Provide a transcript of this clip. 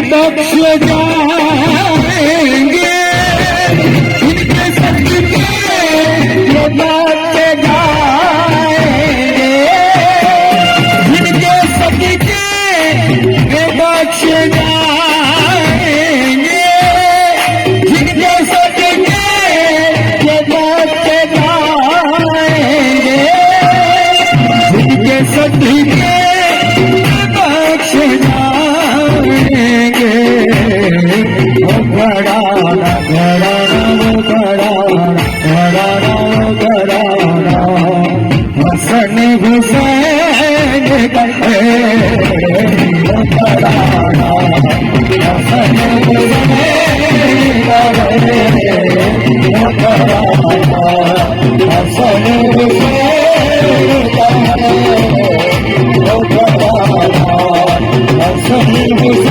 बख्श जाएंगे, इनके सदके ये बातें गाएंगे, इनके सदके ये बख्श जाएंगे, इनके सदके ये बातें गाएंगे, इनके सदके बख्श जाएंगे। वो घराना घराना वो घराना घराना हसन हुसैन का है। वो घराना हसन हुसैन का है। वो घराना हसन हुसैन का है। वो घराना हसन हुसैन